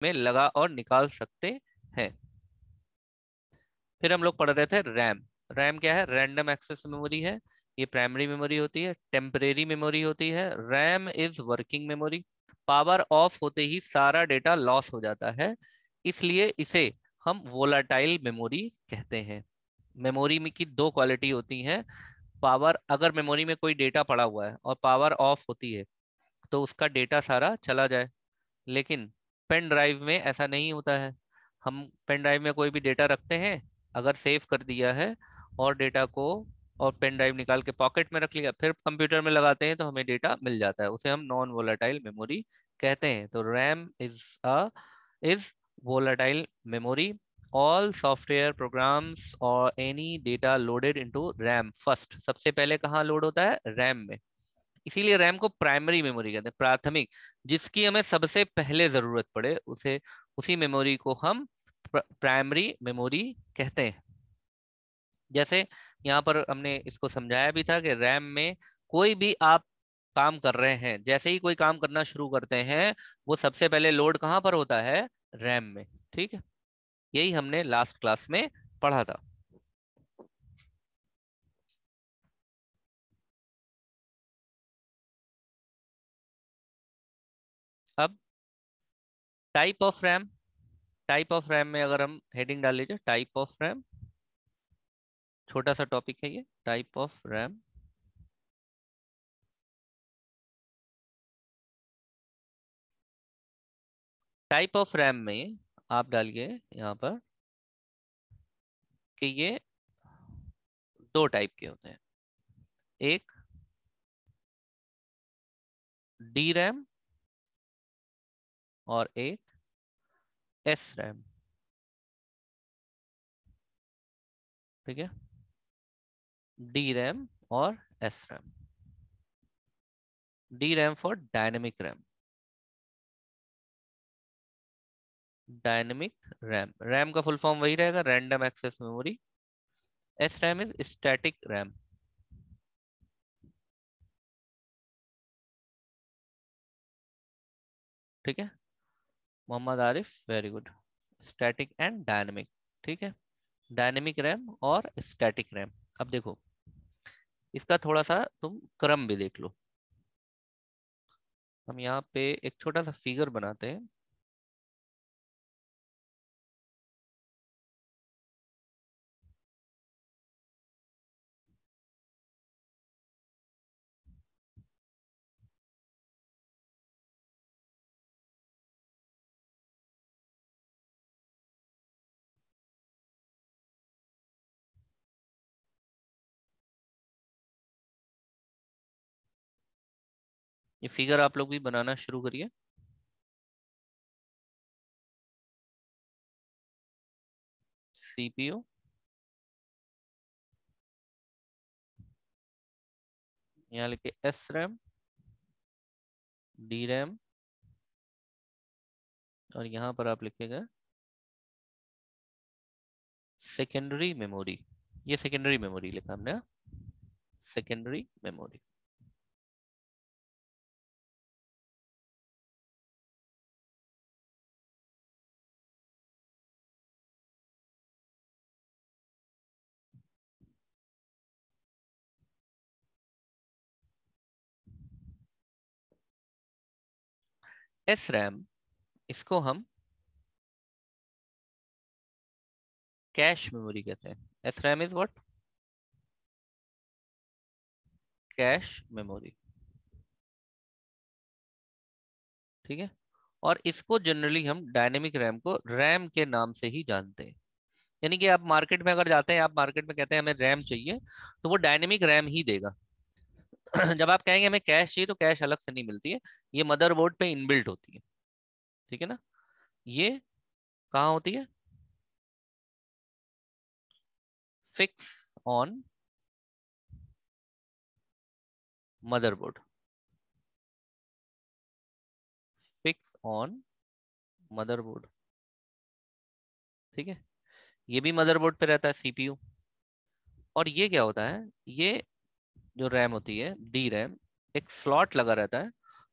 में लगा और निकाल सकते हैं। फिर हम लोग पढ़ रहे थे रैम। रैम क्या है? रैंडम एक्सेस मेमोरी है। ये प्राइमरी मेमोरी होती है, टेम्परेरी मेमोरी होती है। RAM is working memory. Power of होते ही सारा डेटा लॉस हो जाता है, इसलिए इसे हम वोलाटाइल मेमोरी कहते हैं। मेमोरी में की दो क्वालिटी होती हैं। पावर, अगर मेमोरी में कोई डेटा पड़ा हुआ है और पावर ऑफ होती है तो उसका डेटा सारा चला जाए, लेकिन पेन ड्राइव में ऐसा नहीं होता है। हम पेन ड्राइव में कोई भी डेटा रखते हैं, अगर सेव कर दिया है और डेटा को, और पेन ड्राइव निकाल के पॉकेट में रख लिया, फिर कंप्यूटर में लगाते हैं तो हमें डेटा मिल जाता है, उसे हम नॉन वोलेटाइल मेमोरी कहते हैं। तो RAM is volatile memory. All software programs और any data loaded into RAM first, सबसे पहले कहाँ लोड होता है? रैम में। इसीलिए रैम को प्राइमरी मेमोरी कहते हैं, प्राथमिक। जिसकी हमें सबसे पहले जरूरत पड़े उसे, उसी मेमोरी को हम प्राइमरी मेमोरी कहते हैं। जैसे यहाँ पर हमने इसको समझाया भी था कि रैम में कोई भी आप काम कर रहे हैं, जैसे ही कोई काम करना शुरू करते हैं, वो सबसे पहले लोड कहाँ पर होता है? रैम में। ठीक है, यही हमने लास्ट क्लास में पढ़ा था। अब type of RAM. Type of RAM में अगर हम हेडिंग डाल लीजिए, टाइप ऑफ रैम, छोटा सा टॉपिक है ये, type of RAM. Type of RAM में आप डालिए यहाँ पर कि ये दो टाइप के होते हैं। एक डी रैम और एक एस रैम। ठीक है, डी रैम और S RAM. D RAM for dynamic RAM. Dynamic RAM, RAM का फुल फॉर्म वही रहेगा, random access memory. S RAM is static RAM. ठीक है, Mohammad Arif, very good. Static and dynamic. ठीक है, डायनेमिक रैम और स्टैटिक रैम। अब देखो, इसका थोड़ा सा तुम क्रम भी देख लो। हम यहाँ पे एक छोटा सा फिगर बनाते हैं। ये फिगर आप लोग भी बनाना शुरू करिए। सीपीयू, यहाँ लिखे एस रैम, डी रैम, और यहाँ पर आप लिखेगा सेकेंडरी मेमोरी। ये सेकेंडरी मेमोरी लिखा हमने, सेकेंडरी मेमोरी। एस रैम, इसको हम कैश मेमोरी कहते हैं। S RAM is what? Cache memory. ठीक है, और इसको जनरली हम डायनेमिक रैम को रैम के नाम से ही जानते हैं। यानी कि आप मार्केट में अगर जाते हैं, आप मार्केट में कहते हैं हमें रैम चाहिए, तो वो डायनेमिक रैम ही देगा। जब आप कहेंगे हमें कैश चाहिए, तो कैश अलग से नहीं मिलती है, ये मदरबोर्ड पे इनबिल्ट होती है। ठीक है ना, ये कहाँ होती है? Fix on motherboard. Fix on motherboard. ठीक है, ये भी मदरबोर्ड पे रहता है, सीपीयू। और ये क्या होता है? ये जो रैम होती है, डी रैम, एक स्लॉट लगा रहता है,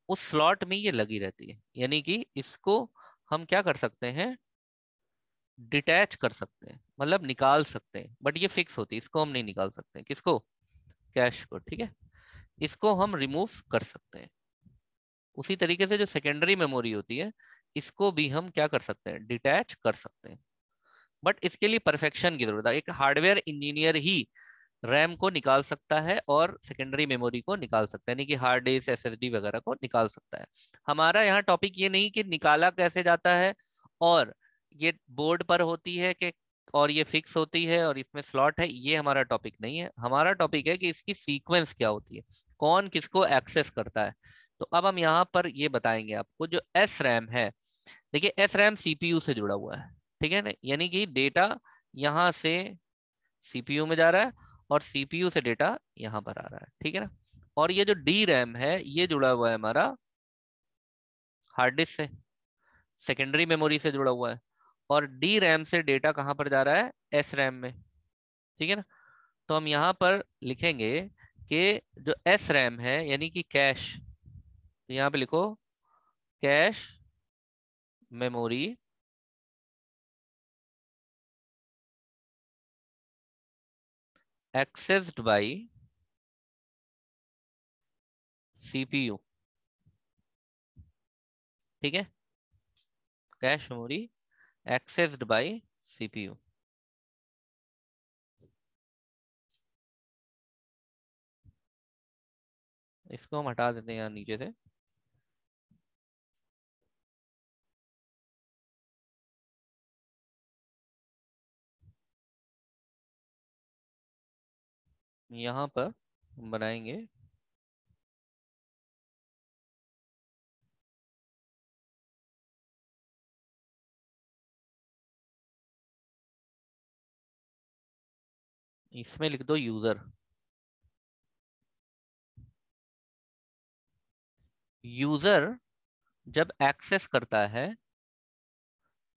उस स्लॉट में ये लगी रहती है। यानी कि इसको हम क्या कर सकते हैं, डिटैच कर सकते हैं, मतलब निकाल सकते हैं, बट ये फिक्स होती है, इसको हम नहीं निकाल सकते। किसको? कैश को। ठीक है, इसको हम रिमूव कर सकते हैं। उसी तरीके से जो सेकेंडरी मेमोरी होती है, इसको भी हम क्या कर सकते हैं, डिटैच कर सकते हैं। बट इसके लिए परफेक्शन की जरूरत है। एक हार्डवेयर इंजीनियर ही रैम को निकाल सकता है और सेकेंडरी मेमोरी को निकाल सकता है, यानी कि हार्ड डिस्क, एसएसडी वगैरह को निकाल सकता है। हमारा यहाँ टॉपिक ये नहीं कि निकाला कैसे जाता है और ये बोर्ड पर होती है कि, और ये फिक्स होती है और इसमें स्लॉट है, ये हमारा टॉपिक नहीं है। हमारा टॉपिक है कि इसकी सीक्वेंस क्या होती है, कौन किसको एक्सेस करता है। तो अब हम यहाँ पर ये बताएंगे आपको, जो एस रैम है, देखिए एस रैम सीपीयू से जुड़ा हुआ है। ठीक है ना, यानी कि डेटा यहाँ से सीपीयू में जा रहा है और सीपीयू से डेटा यहाँ पर आ रहा है। ठीक है ना, और ये जो डी रैम है ये जुड़ा हुआ है हमारा हार्ड डिस्क से, सेकेंडरी मेमोरी से जुड़ा हुआ है। और डी रैम से डेटा कहाँ पर जा रहा है, एस रैम में। ठीक है ना, तो हम यहाँ पर लिखेंगे कि जो एस रैम है यानी कि कैश, तो यहाँ पे लिखो cache memory accessed bye CPU. ठीक है, cache memory accessed bye CPU. इसको हम हटा देते हैं यहाँ नीचे से। यहाँ पर हम बनाएंगे इसमें लिख दो यूजर। यूजर जब एक्सेस करता है,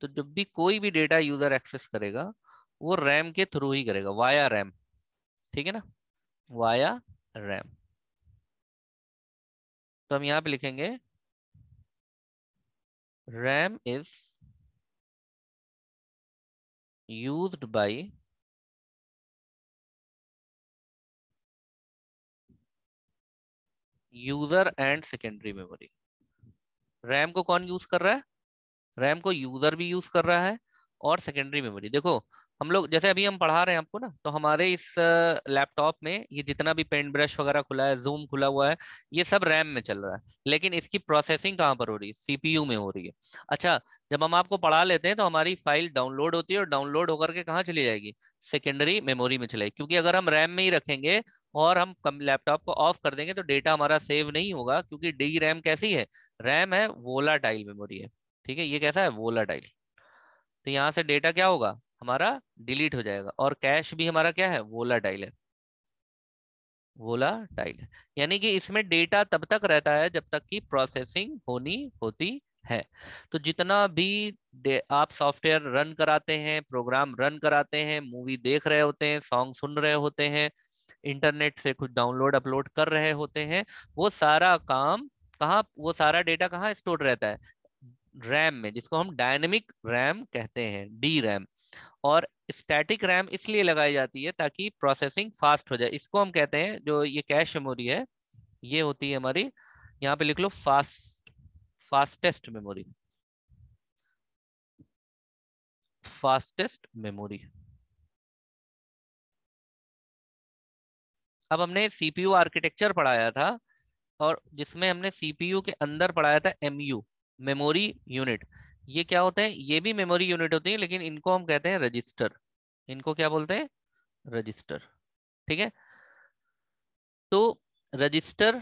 तो जब भी कोई भी डेटा यूजर एक्सेस करेगा, वो रैम के थ्रू ही करेगा, वाया रैम। ठीक है ना, वाया रैम। तो हम यहाँ पे लिखेंगे RAM is used by user and secondary memory. RAM को कौन यूज कर रहा है, रैम को यूजर भी यूज कर रहा है और सेकेंडरी मेमोरी। देखो हम लोग जैसे अभी हम पढ़ा रहे हैं आपको ना, तो हमारे इस लैपटॉप में ये जितना भी पेंट ब्रश वगैरह खुला है, जूम खुला हुआ है, ये सब रैम में चल रहा है। लेकिन इसकी प्रोसेसिंग कहाँ पर हो रही है, सीपीयू में हो रही है। अच्छा, जब हम आपको पढ़ा लेते हैं तो हमारी फाइल डाउनलोड होती है और डाउनलोड होकर के कहाँ चली जाएगी, सेकेंडरी मेमोरी में चलेगी। क्योंकि अगर हम रैम में ही रखेंगे और हम लैपटॉप को ऑफ कर देंगे तो डेटा हमारा सेव नहीं होगा, क्योंकि डी रैम कैसी है, रैम है वोलाटाइल मेमोरी है। ठीक है, ये कैसा है, वोलाटाइल। तो यहाँ से डेटा क्या होगा, हमारा डिलीट हो जाएगा। और कैश भी हमारा क्या है, वोलाटाइल है, वोलाटाइल है। यानी कि इसमें डेटा तब तक रहता है जब तक कि प्रोसेसिंग होनी होती है। तो जितना भी आप सॉफ्टवेयर रन कराते हैं, प्रोग्राम रन कराते हैं, मूवी देख रहे होते हैं, सॉन्ग सुन रहे होते हैं, इंटरनेट से कुछ डाउनलोड अपलोड कर रहे होते हैं, वो सारा काम कहाँ, वो सारा डेटा कहाँ स्टोर रहता है, रैम में, जिसको हम डायनेमिक रैम कहते हैं, डी रैम। और स्टैटिक रैम इसलिए लगाई जाती है ताकि प्रोसेसिंग फास्ट हो जाए। इसको हम कहते हैं, जो ये कैश मेमोरी है, ये होती है हमारी, यहाँ पे लिख लो फास्टेस्ट मेमोरी, फास्टेस्ट मेमोरी। अब हमने सीपीयू आर्किटेक्चर पढ़ाया था, और जिसमें हमने सीपीयू के अंदर पढ़ाया था एमयू, मेमोरी यूनिट। ये क्या होते हैं, ये भी मेमोरी यूनिट होती है, लेकिन इनको हम कहते हैं रजिस्टर। इनको क्या बोलते हैं, रजिस्टर। ठीक है, तो रजिस्टर,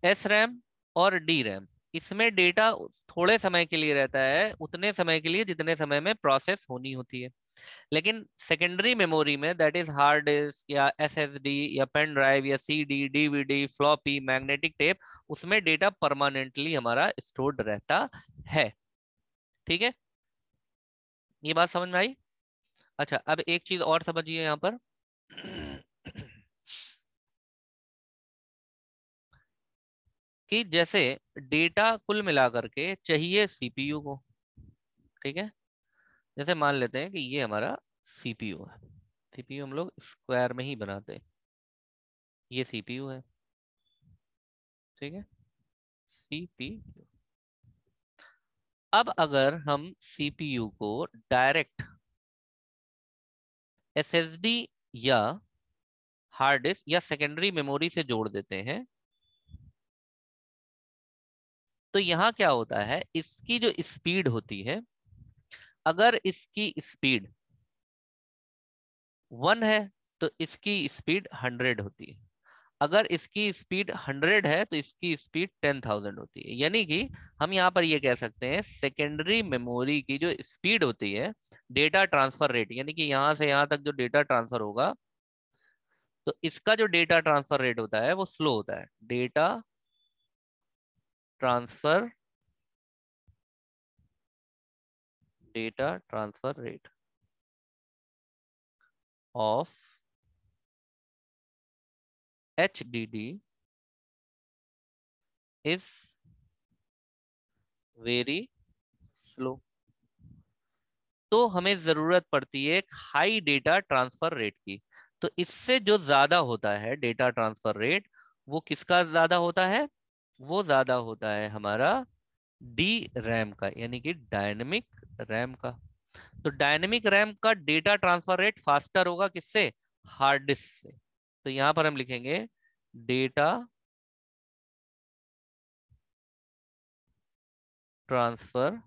एस रैम और डी रैम, इसमें डेटा थोड़े समय के लिए रहता है, उतने समय के लिए जितने समय में प्रोसेस होनी होती है। लेकिन सेकेंडरी मेमोरी में, दैट इज हार्ड डिस्क या एसएसडी या पेन ड्राइव या CD, DVD, floppy, magnetic tape, उसमें डेटा परमानेंटली हमारा स्टोर्ड रहता है। ठीक है, ये बात समझ में आई। अच्छा, अब एक चीज और समझिए यहाँ पर कि जैसे डेटा कुल मिला करके चाहिए सीपीयू को, ठीक है, जैसे मान लेते हैं कि ये हमारा सीपीयू है। सीपीयू हम लोग स्क्वायर में ही बनाते हैं, ये सीपीयू है। ठीक है, सीपीयू। अब अगर हम सीपीयू को डायरेक्ट एसएसडी या हार्ड डिस्क या सेकेंडरी मेमोरी से जोड़ देते हैं, तो यहां क्या होता है, इसकी जो स्पीड होती है, अगर इसकी स्पीड 1 है तो इसकी स्पीड 100 होती है। अगर इसकी स्पीड 100 है तो इसकी स्पीड 10,000 होती है। यानी कि हम यहाँ पर ये कह सकते हैं सेकेंडरी मेमोरी की जो स्पीड होती है, डेटा ट्रांसफर रेट, यानी कि यहाँ से यहाँ तक जो डेटा ट्रांसफर होगा, तो इसका जो डेटा ट्रांसफर रेट होता है वो स्लो होता है। Data transfer data transfer rate of HDD is very slow. तो हमें जरूरत पड़ती है एक हाई डेटा ट्रांसफर रेट की। तो इससे जो ज्यादा होता है डेटा ट्रांसफर रेट, वो किसका ज्यादा होता है, वो ज्यादा होता है हमारा डी रैम का, यानी कि डायनेमिक रैम का। तो डायनेमिक रैम का डेटा ट्रांसफर रेट फास्टर होगा किससे, हार्ड डिस्क से। तो यहां पर हम लिखेंगे data transfer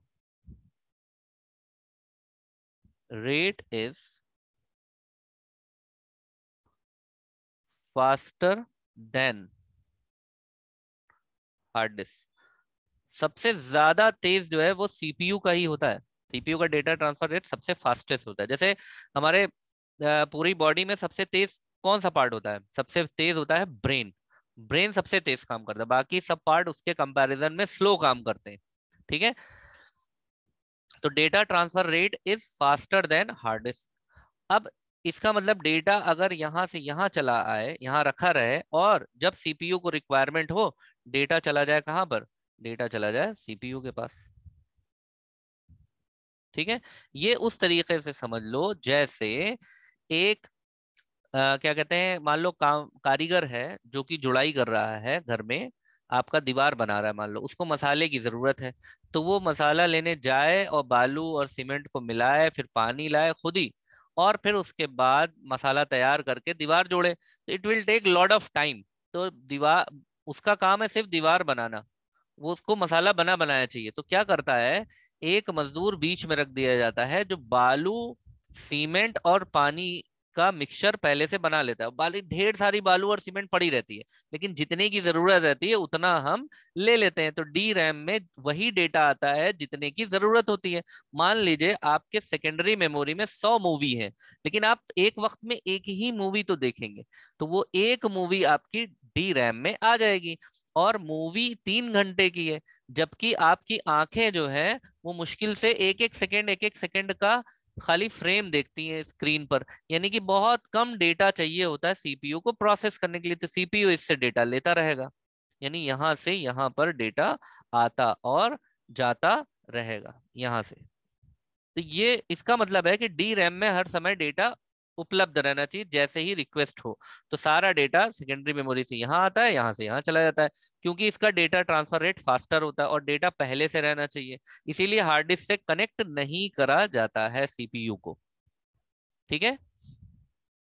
rate is faster than hard disk. सबसे ज्यादा तेज जो है वो सीपीयू का ही होता है। सीपीयू का डेटा ट्रांसफर रेट सबसे फास्टेस्ट होता है। जैसे हमारे पूरी बॉडी में सबसे तेज कौन सा पार्ट होता है, सबसे तेज होता है ब्रेन। ब्रेन सबसे तेज काम करता है, बाकी सब पार्ट उसके कंपैरिजन में स्लो काम करते हैं। ठीक है, तो data transfer rate is faster than hard disk. अब इसका मतलब डेटा अगर यहां से यहां चला आए, यहां रखा रहे, और जब सीपीयू को रिक्वायरमेंट हो, डेटा चला जाए कहां पर, डेटा चला जाए सीपीयू के पास। ठीक है, ये उस तरीके से समझ लो जैसे एक क्या कहते हैं, मान लो काम कारीगर है जो कि जुड़ाई कर रहा है घर में, आपका दीवार बना रहा है, मान लो उसको मसाले की जरूरत है। तो वो मसाला लेने जाए और बालू और सीमेंट को मिलाए, फिर पानी लाए खुद ही, और फिर उसके बाद मसाला तैयार करके दीवार जोड़े, तो it will take lot of time. तो दीवार, उसका काम है सिर्फ दीवार बनाना, वो उसको मसाला बना बनाया चाहिए। तो क्या करता है, एक मजदूर बीच में रख दिया जाता है जो बालू, सीमेंट और पानी का मिक्सचर पहले से बना लेता है। बाली ढेर सारी बालू और सीमेंट पड़ी रहती है, लेकिन जितने की जरूरत रहती है उतना हम ले लेते हैं। तो डी रैम में वही डेटा आता है जितने की जरूरत होती है। मान लीजिए आपके सेकेंडरी मेमोरी में 100 मूवी है, लेकिन आप एक वक्त में एक ही मूवी तो देखेंगे, तो वो एक मूवी आपकी डी रैम में आ जाएगी। और मूवी 3 घंटे की है, जबकि आपकी आंखें जो है वो मुश्किल से एक एक सेकंड का खाली फ्रेम देखती हैं स्क्रीन पर। यानी कि बहुत कम डेटा चाहिए होता है सीपीयू को प्रोसेस करने के लिए, तो सीपीयू इससे डेटा लेता रहेगा। यानी यहां से यहां पर डेटा आता और जाता रहेगा यहां से। तो ये इसका मतलब है कि डी रैम में हर समय डेटा उपलब्ध रहना चाहिए जैसे ही रिक्वेस्ट हो। तो सारा डेटा सेकेंडरी मेमोरी से यहाँ आता है, यहाँ से यहाँ चला जाता है, क्योंकि इसका डेटा ट्रांसफर रेट फास्टर होता है और डेटा पहले से रहना चाहिए। इसीलिए हार्ड डिस्क से कनेक्ट नहीं करा जाता है सीपीयू को। ठीक है,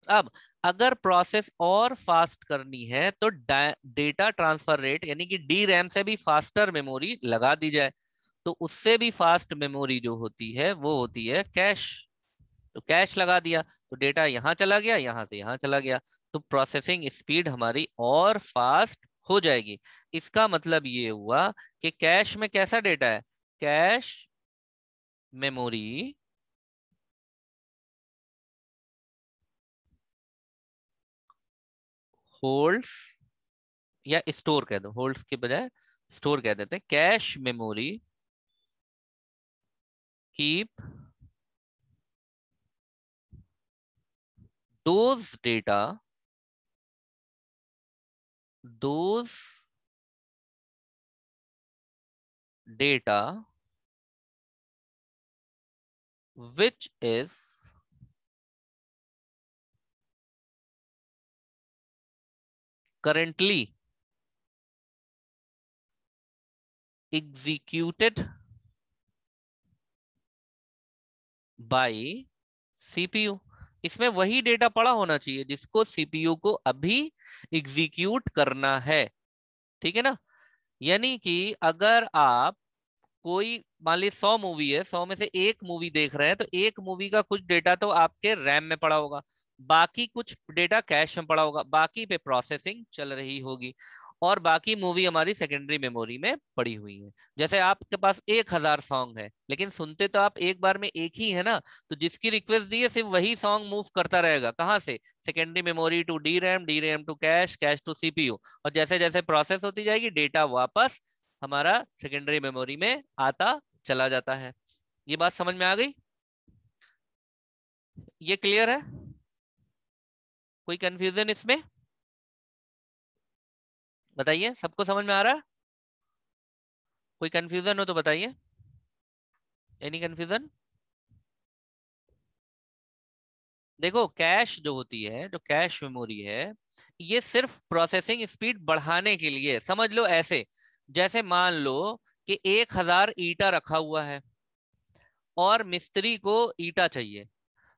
अब अगर प्रोसेस और फास्ट करनी है तो डेटा ट्रांसफर रेट यानी कि डी रैम से भी फास्टर मेमोरी लगा दी जाए। तो उससे भी फास्ट मेमोरी जो होती है वो होती है कैश। तो कैश लगा दिया तो डेटा यहां चला गया, यहां से यहां चला गया, तो प्रोसेसिंग स्पीड हमारी और फास्ट हो जाएगी। इसका मतलब ये हुआ कि कैश में कैसा डेटा है, कैश मेमोरी होल्ड्स, या स्टोर कह दो, होल्ड्स के बजाय स्टोर कह देते हैं, cache memory keep those data, those data which is currently executed by CPU। इसमें वही डेटा पड़ा होना चाहिए जिसको CPU को अभी एग्जीक्यूट करना है, ठीक है ना। यानी कि अगर आप कोई मान ली 100 मूवी है, 100 में से एक मूवी देख रहे हैं, तो एक मूवी का कुछ डेटा तो आपके रैम में पड़ा होगा, बाकी कुछ डेटा कैश में पड़ा होगा, बाकी पे प्रोसेसिंग चल रही होगी, और बाकी मूवी हमारी सेकेंडरी मेमोरी में पड़ी हुई है। जैसे आपके पास 1000 सॉन्ग है, लेकिन सुनते तो आप एक बार में एक ही है ना, तो जिसकी रिक्वेस्ट दी है सिर्फ वही सॉन्ग मूव करता रहेगा, कहाँ से, secondary memory to D RAM, D RAM to cache, cache to CPU, और जैसे जैसे प्रोसेस होती जाएगी डेटा वापस हमारा सेकेंडरी मेमोरी में आता चला जाता है। ये बात समझ में आ गई? ये क्लियर है? कोई कंफ्यूजन इसमें? बताइए, सबको समझ में आ रहा है? कोई कंफ्यूजन हो तो बताइए। Any confusion? देखो, कैश जो होती है, जो कैश मेमोरी है, ये सिर्फ प्रोसेसिंग स्पीड बढ़ाने के लिए, समझ लो ऐसे, जैसे मान लो कि 1000 ईटा रखा हुआ है और मिस्त्री को ईटा चाहिए,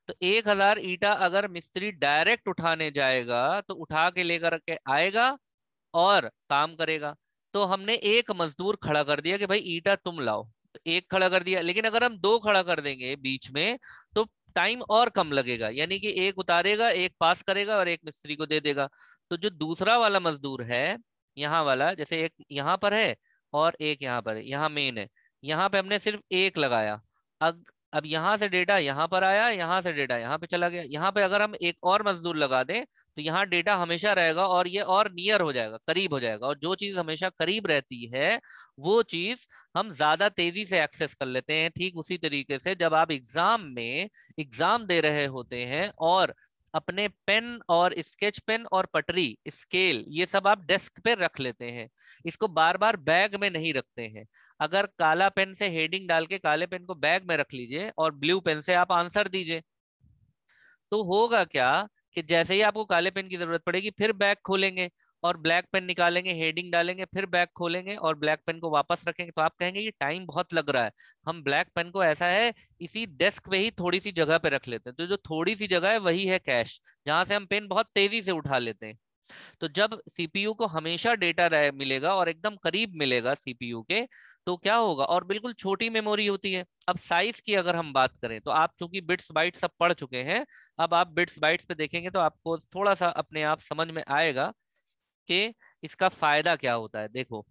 तो 1000 ईटा अगर मिस्त्री डायरेक्ट उठाने जाएगा तो उठा के लेकर के आएगा और काम करेगा। तो हमने एक मजदूर खड़ा कर दिया कि भाई ईटा तुम लाओ, तो एक खड़ा कर दिया, लेकिन अगर हम दो खड़ा कर देंगे बीच में तो टाइम और कम लगेगा, यानी कि एक उतारेगा, एक पास करेगा और एक मिस्त्री को दे देगा। तो जो दूसरा वाला मजदूर है, यहाँ वाला, जैसे एक यहाँ पर है और एक यहाँ पर है, यहाँ मेन है, यहाँ पे हमने सिर्फ एक लगाया। अब यहाँ से डेटा यहाँ पर आया, यहाँ से डेटा यहाँ पे चला गया, यहाँ पे अगर हम एक और मजदूर लगा दें तो यहाँ डेटा हमेशा रहेगा और ये और नियर हो जाएगा, करीब हो जाएगा, और जो चीज हमेशा करीब रहती है वो चीज हम ज्यादा तेजी से एक्सेस कर लेते हैं। ठीक उसी तरीके से जब आप एग्जाम में एग्जाम दे रहे होते हैं और अपने पेन और स्केच पेन और पटरी स्केल ये सब आप डेस्क पे रख लेते हैं, इसको बार बार बैग में नहीं रखते हैं। अगर काला पेन से हेडिंग डाल के काले पेन को बैग में रख लीजिए और ब्लू पेन से आप आंसर दीजिए, तो होगा क्या कि जैसे ही आपको काले पेन की जरूरत पड़ेगी फिर बैग खोलेंगे और ब्लैक पेन निकालेंगे, हेडिंग डालेंगे, फिर बैग खोलेंगे और ब्लैक पेन को वापस रखेंगे, तो आप कहेंगे ये टाइम बहुत लग रहा है। हम ब्लैक पेन को ऐसा है इसी डेस्क पे ही थोड़ी सी जगह पे रख लेते हैं, तो जो थोड़ी सी जगह है वही है कैश, जहां से हम पेन बहुत तेजी से उठा लेते हैं। तो जब सीपीयू को हमेशा डेटा मिलेगा और एकदम करीब मिलेगा सीपीयू के, तो क्या होगा, और बिल्कुल छोटी मेमोरी होती है। अब साइज की अगर हम बात करें तो आप चूंकि बिट्स बाइट्स सब पढ़ चुके हैं, अब आप बिट्स बाइट्स पे देखेंगे तो आपको थोड़ा सा अपने आप समझ में आएगा कि इसका फायदा क्या होता है। देखो,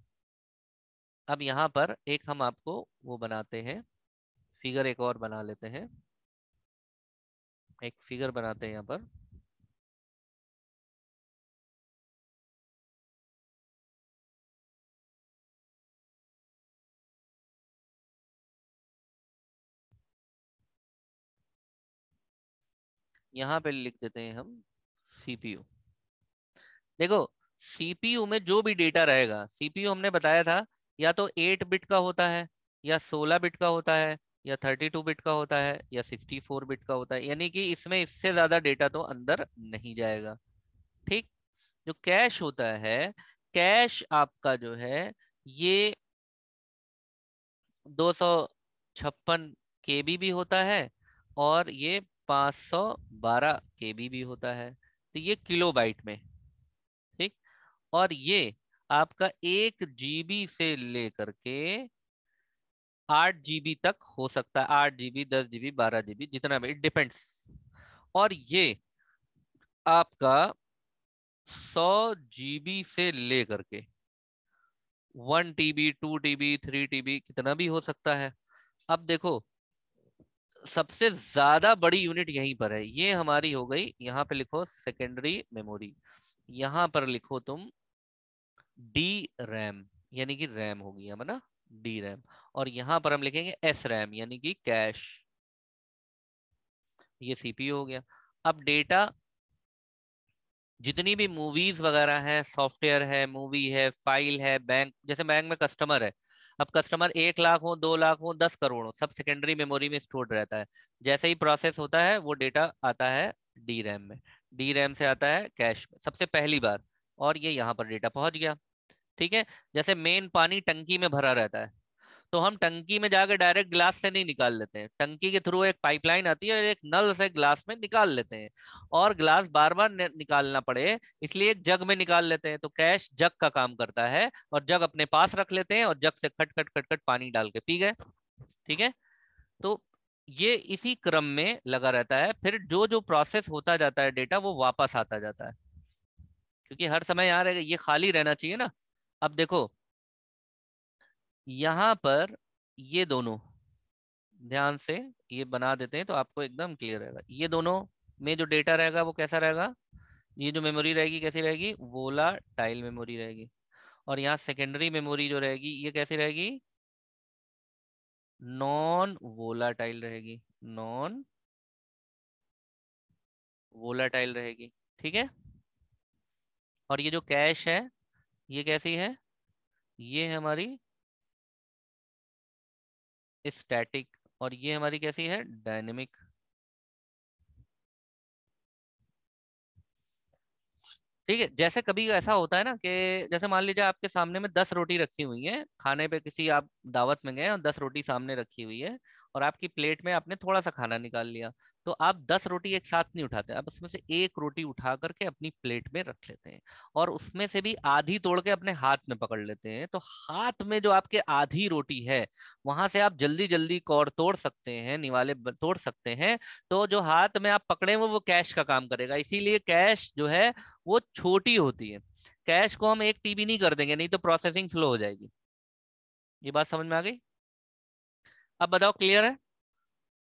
अब यहाँ पर एक हम आपको वो बनाते हैं, फिगर एक और बना लेते हैं, एक फिगर बनाते हैं यहाँ पर। यहाँ पे लिख देते हैं हम सीपीयू। देखो, सीपीयू में जो भी डेटा रहेगा, सीपीयू हमने बताया था या तो 8 बिट का होता है, या 16 बिट का होता है, या 32 बिट का होता है, या 64 बिट का होता है, यानी कि इसमें इससे ज्यादा डेटा तो अंदर नहीं जाएगा। ठीक। जो कैश होता है, कैश आपका जो है ये 256 केबी भी होता है और ये 512 केबी भी होता है, तो ये किलो बाइट में। ठीक। और ये आपका 1 जीबी से लेकर के 8 जीबी तक हो सकता है, 8 जीबी, 10 जीबी, 12 जीबी, जितना भी, डिपेंड्स। और ये आपका 100 जीबी से लेकर के 1 TB, 2 TB, 3 TB, कितना भी हो सकता है। अब देखो, सबसे ज्यादा बड़ी यूनिट यहीं पर है, ये हमारी हो गई, यहाँ पे लिखो सेकेंडरी मेमोरी, यहाँ पर लिखो तुम डी रैम, यानी कि रैम होगी है ना, डी रैम, और यहाँ पर हम लिखेंगे एस रैम यानी कि कैश। ये सीपीयू हो गया। अब डेटा, जितनी भी मूवीज वगैरह है, सॉफ्टवेयर है, मूवी है, फाइल है, बैंक, जैसे बैंक में कस्टमर है, अब कस्टमर 1 लाख हो, 2 लाख हो, 10 करोड़ हो, सब सेकेंडरी मेमोरी में स्टोर्ड रहता है। जैसे ही प्रोसेस होता है वो डेटा आता है डी रैम में, डी रैम से आता है कैश में सबसे पहली बार, और ये यहाँ पर डेटा पहुंच गया। ठीक है। जैसे मेन पानी टंकी में भरा रहता है, तो हम टंकी में जाकर डायरेक्ट ग्लास से नहीं निकाल लेते हैं, टंकी के थ्रू एक पाइपलाइन आती है और एक नल से ग्लास में निकाल लेते हैं, और ग्लास बार बार निकालना पड़े इसलिए एक जग में निकाल लेते हैं। तो कैश जग का काम करता है, और जग अपने पास रख लेते हैं और जग से खट खट खट खट पानी डाल के पी गए। ठीक है। तो ये इसी क्रम में लगा रहता है, फिर जो जो प्रोसेस होता जाता है डेटा वो वापस आता जाता है, क्योंकि हर समय यार ये खाली रहना चाहिए ना। अब देखो यहां पर ये दोनों ध्यान से ये बना देते हैं तो आपको एकदम क्लियर रहेगा। ये दोनों में जो डेटा रहेगा वो कैसा रहेगा, ये जो मेमोरी रहेगी कैसी रहेगी, वोलाटाइल मेमोरी रहेगी। और यहाँ सेकेंडरी मेमोरी जो रहेगी ये कैसी रहेगी, नॉन वोलाटाइल रहेगी, नॉन वोलाटाइल रहेगी। ठीक है। और ये जो कैश है ये कैसी है, ये है हमारी स्टैटिक, और ये हमारी कैसी है, डायनेमिक। ठीक है। जैसे कभी ऐसा होता है ना कि जैसे मान लीजिए आपके सामने में 10 रोटी रखी हुई है, खाने पे किसी आप दावत में गए और 10 रोटी सामने रखी हुई है, और आपकी प्लेट में आपने थोड़ा सा खाना निकाल लिया, तो आप 10 रोटी एक साथ नहीं उठाते, आप उसमें से एक रोटी उठा करके अपनी प्लेट में रख लेते हैं, और उसमें से भी आधी तोड़ के अपने हाथ में पकड़ लेते हैं। तो हाथ में जो आपके आधी रोटी है वहां से आप जल्दी जल्दी कौड़ तोड़ सकते हैं, निवाले तोड़ सकते हैं। तो जो हाथ में आप पकड़े वो कैश का काम करेगा, इसीलिए कैश जो है वो छोटी होती है। कैश को हम एक टीबी नहीं कर देंगे, नहीं तो प्रोसेसिंग स्लो हो जाएगी। ये बात समझ में आ गई? अब बताओ क्लियर है,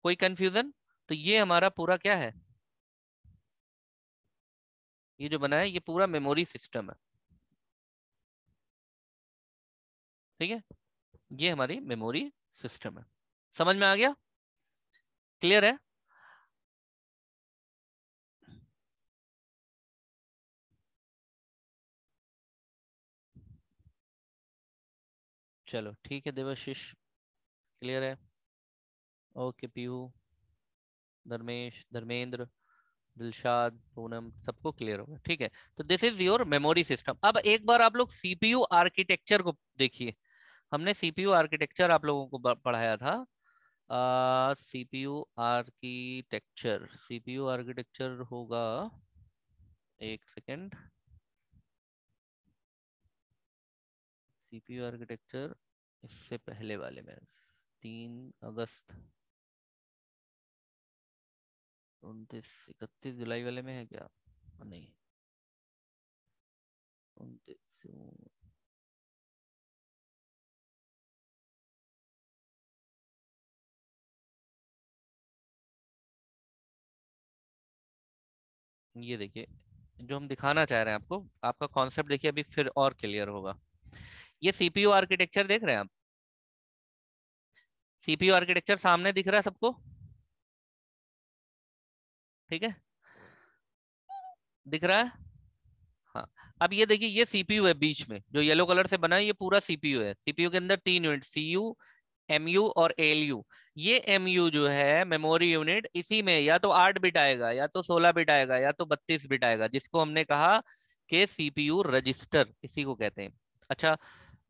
कोई कंफ्यूजन? तो ये हमारा पूरा क्या है, ये जो बना है ये पूरा मेमोरी सिस्टम है। ठीक है। ये हमारी मेमोरी सिस्टम है। समझ में आ गया? क्लियर है? चलो ठीक है देवाशीष, क्लियर है। ओके पीयू, धर्मेश, धर्मेंद्र, दिलशाद, पूनम, सबको क्लियर होगा। ठीक है। तो this is your memory system. अब एक बार आप लोग सीपीयू आर्किटेक्चर को देखिए। हमने सीपीयू आर्किटेक्चर आप लोगों को पढ़ाया था। सीपीयू आर्किटेक्चर होगा, एक सेकेंड, सीपीयू आर्किटेक्चर इससे पहले वाले में 3 अगस्त 31 वाले में है क्या? नहीं, 29, ये देखिए जो हम दिखाना चाह रहे हैं आपको, आपका कॉन्सेप्ट देखिए अभी फिर और क्लियर होगा। ये सीपीयू आर्किटेक्चर देख रहे हैं आप, सीपीयू आर्किटेक्चर सामने दिख रहा है सबको? ठीक है, दिख रहा है? हाँ। अब ये देखिए ये सीपीयू है बीच में जो येलो कलर से बना है, ये पूरा सीपीयू है। सीपीयू के अंदर 3 यूनिट, सीयू, एमयू और एलयू। ये एमयू जो है मेमोरी यूनिट, इसी में या तो 8 बिट आएगा, या तो 16 बिट आएगा, या तो 32 बिट आएगा, जिसको हमने कहा कि सीपीयू रजिस्टर, इसी को कहते हैं। अच्छा,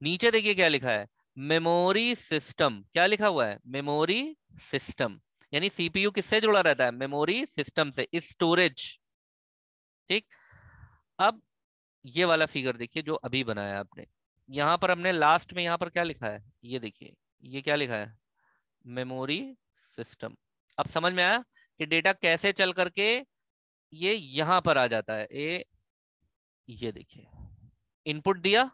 नीचे देखिए क्या लिखा है, मेमोरी सिस्टम। क्या लिखा हुआ है, मेमोरी सिस्टम। यानी सीपीयू किससे जुड़ा रहता है, मेमोरी सिस्टम से, स्टोरेज। ठीक। अब ये वाला फिगर देखिए जो अभी बनाया आपने, यहां पर हमने लास्ट में यहां पर क्या लिखा है, ये देखिए ये क्या लिखा है, मेमोरी सिस्टम। अब समझ में आया कि डेटा कैसे चल करके ये यहां पर आ जाता है। ये देखिए इनपुट दिया,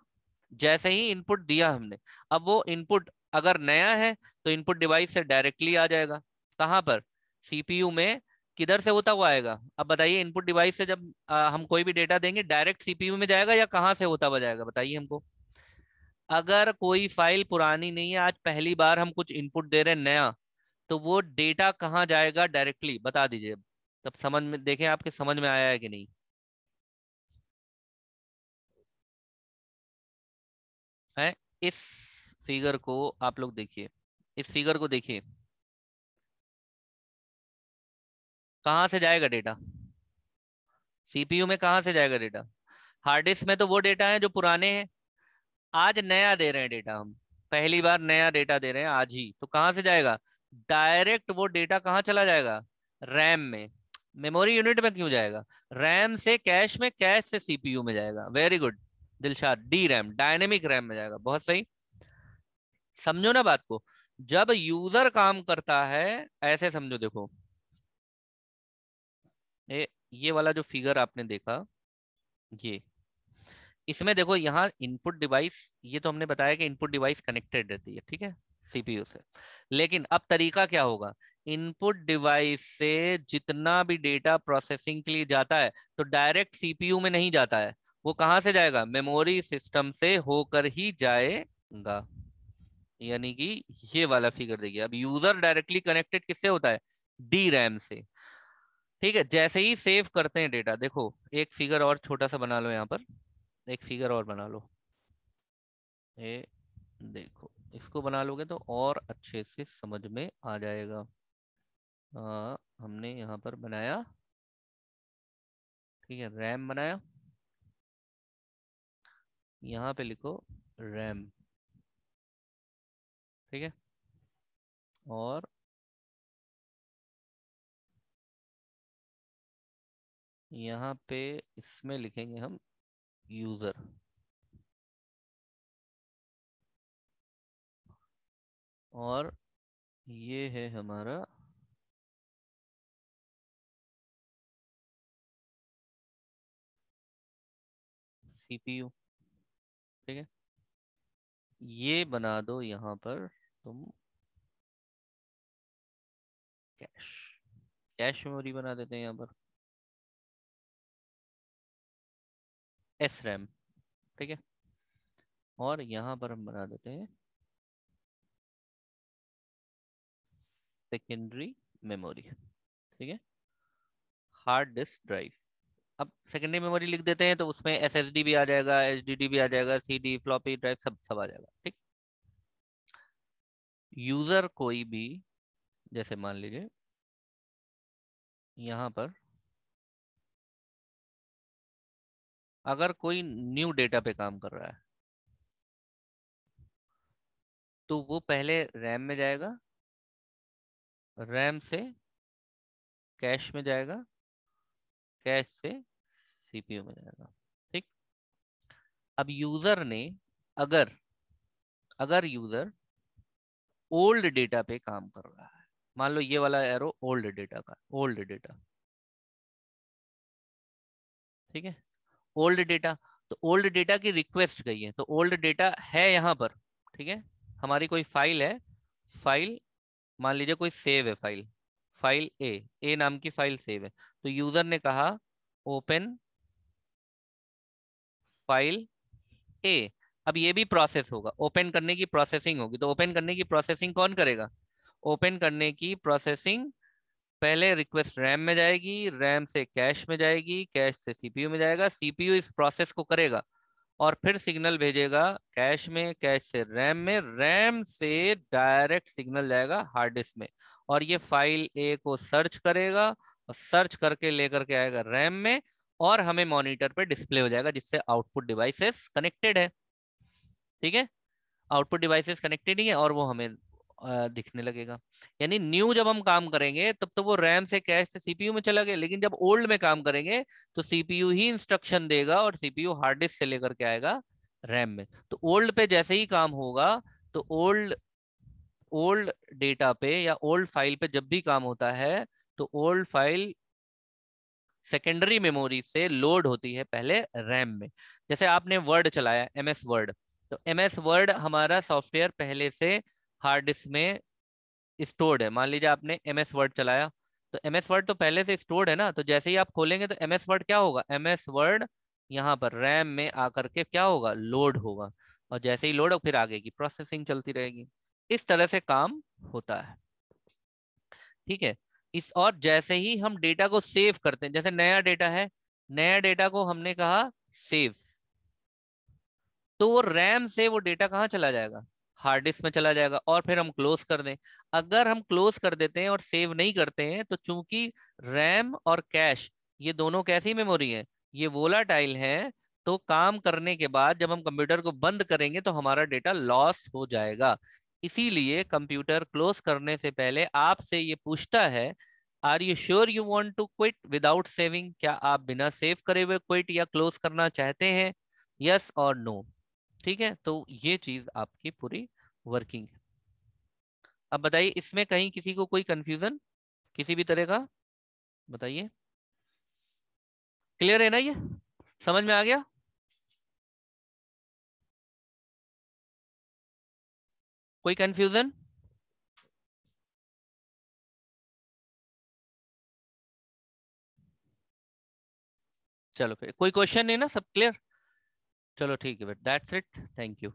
जैसे ही इनपुट दिया हमने, अब वो इनपुट अगर नया है तो इनपुट डिवाइस से डायरेक्टली आ जाएगा। कहां पर, सीपीयू में। किधर से होता हुआ आएगा, अब बताइए, इनपुट डिवाइस से जब हम कोई भी डेटा देंगे डायरेक्ट सीपीयू में जाएगा या कहाँ से होता हुआ जाएगा, बताइए हमको। अगर कोई फाइल पुरानी नहीं है, आज पहली बार हम कुछ इनपुट दे रहे हैं नया, तो वो डेटा कहाँ जाएगा डायरेक्टली, बता दीजिए। तब समझ में, देखें आपके समझ में आया है कि नहीं है। इस फिगर को आप लोग देखिए, इस फिगर को देखिए, कहाँ से जाएगा डेटा? सीपीयू में कहाँ से जाएगा डेटा? हार्ड डिस्क में तो वो डेटा है जो पुराने हैं, आज नया दे रहे हैं डेटा हम, पहली बार नया डेटा दे रहे हैं आज ही, तो कहाँ से जाएगा? डायरेक्ट वो डेटा कहाँ चला जाएगा? रैम में। मेमोरी यूनिट में क्यों जाएगा? रैम से कैश में, कैश से सीपीयू में जाएगा। Very good Dilshad, D RAM, dynamic RAM में जाएगा, बहुत सही। समझो ना बात को, जब यूजर काम करता है, ऐसे समझो, देखो ये वाला जो फिगर आपने देखा, ये इसमें देखो, यहाँ इनपुट डिवाइस, ये तो हमने बताया कि इनपुट डिवाइस कनेक्टेड रहती है, ठीक है, सीपीयू से। लेकिन अब तरीका क्या होगा? इनपुट डिवाइस से जितना भी डेटा प्रोसेसिंग के लिए जाता है, तो डायरेक्ट सीपीयू में नहीं जाता है, वो कहाँ से जाएगा? मेमोरी सिस्टम से होकर ही जाएगा। यानी कि ये वाला फिगर देखिए, अब यूजर डायरेक्टली कनेक्टेड किससे होता है? डी रैम से। ठीक है, जैसे ही सेव करते हैं डेटा, देखो एक फिगर और छोटा सा बना लो, यहाँ पर एक फिगर और बना लो, ये देखो, इसको बना लोगे तो और अच्छे से समझ में आ जाएगा। हमने यहाँ पर बनाया, ठीक है, रैम बनाया, यहाँ पे लिखो रैम, ठीक है, और यहाँ पे इसमें लिखेंगे हम यूजर, और ये है हमारा सीपीयू, ठीक है। ये बना दो यहाँ पर तुम कैश, कैश मेमोरी बना देते हैं यहाँ पर, एस रैम, ठीक है, और यहाँ पर हम बना देते हैं सेकेंडरी मेमोरी, ठीक है, हार्ड डिस्क ड्राइव। अब सेकेंडरी मेमोरी लिख देते हैं, तो उसमें एसएसडी भी आ जाएगा, एचडीडी भी आ जाएगा, सीडी, फ्लॉपी ड्राइव, सब सब आ जाएगा, ठीक। यूजर कोई भी, जैसे मान लीजिए यहाँ पर अगर कोई न्यू डेटा पे काम कर रहा है, तो वो पहले रैम में जाएगा, रैम से कैश में जाएगा, कैश से सीपीयू में जाएगा, ठीक। अब यूजर ने, अगर अगर यूजर ओल्ड डेटा पे काम कर रहा है, मान लो ये वाला एरो ओल्ड डेटा का, ओल्ड डेटा, ठीक है, ओल्ड डेटा, तो ओल्ड डेटा की रिक्वेस्ट गई है, तो ओल्ड डेटा है यहाँ पर, ठीक है, हमारी कोई फाइल है, फाइल मान लीजिए कोई सेव है फाइल, फाइल ए नाम की फाइल सेव है, तो यूजर ने कहा ओपन फाइल ए। अब ये भी प्रोसेस होगा, ओपन करने की प्रोसेसिंग होगी, तो ओपन करने की प्रोसेसिंग कौन करेगा? ओपन करने की प्रोसेसिंग पहले रिक्वेस्ट रैम में जाएगी, रैम से कैश में जाएगी, कैश से सीपीयू में जाएगा, सीपीयू इस प्रोसेस को करेगा और फिर सिग्नल भेजेगा कैश में, कैश से रैम में, रैम से डायरेक्ट सिग्नल जाएगा हार्ड डिस्क में, और ये फाइल ए को सर्च करेगा, और सर्च करके लेकर के आएगा रैम में, और हमें मॉनिटर पे डिस्प्ले हो जाएगा, जिससे आउटपुट डिवाइसेस कनेक्टेड है, ठीक है, आउटपुट डिवाइसेस कनेक्टेड ही है, और वो हमें दिखने लगेगा। यानी न्यू जब हम काम करेंगे तब तो वो रैम से कैश से सीपीयू में चला गया, लेकिन जब ओल्ड में काम करेंगे तो सीपीयू ही इंस्ट्रक्शन देगा, और सीपीयू हार्ड डिस्क से लेकर के आएगा रैम में। तो ओल्ड पे जैसे ही काम होगा, तो ओल्ड ओल्ड डेटा पे या ओल्ड फाइल पे जब भी काम होता है, तो ओल्ड फाइल सेकेंडरी मेमोरी से लोड होती है पहले रैम में। जैसे आपने वर्ड चलाया, एमएस वर्ड, तो एमएस वर्ड हमारा सॉफ्टवेयर पहले से हार्ड डिस्क में स्टोर्ड है। मान लीजिए आपने एमएस वर्ड चलाया, तो एमएस वर्ड तो पहले से स्टोर्ड है ना, तो जैसे ही आप खोलेंगे तो एमएस वर्ड क्या होगा? एमएस वर्ड यहाँ पर रैम में आकर के क्या होगा? लोड होगा, और जैसे ही लोड हो फिर आगे की प्रोसेसिंग चलती रहेगी। इस तरह से काम होता है, ठीक है। इस और जैसे ही हम डेटा को सेव करते हैं, जैसे नया डेटा है, नया डेटा को हमने कहा सेव, तो वो रैम से वो डेटा कहाँ चला जाएगा? हार्ड डिस्क में चला जाएगा और फिर हम क्लोज कर दें। अगर हम क्लोज कर देते हैं और सेव नहीं करते हैं तो चूंकि रैम और कैश ये दोनों कैसी मेमोरी है, ये वोलाटाइल है, तो काम करने के बाद जब हम कंप्यूटर को बंद करेंगे तो हमारा डेटा लॉस हो जाएगा। इसीलिए कंप्यूटर क्लोज करने से पहले आपसे ये पूछता है, are you sure you want to quit without saving? क्या आप बिना सेव करे हुए क्विट या क्लोज करना चाहते हैं? यस और नो। ठीक है, तो ये चीज आपकी पूरी वर्किंग है। अब बताइए इसमें कहीं किसी को कोई कंफ्यूजन किसी भी तरह का? बताइए, क्लियर है ना? ये समझ में आ गया? कोई कंफ्यूजन? चलो फिर कोई क्वेश्चन नहीं ना, सब क्लियर? चलो ठीक है, but that's it, thank you.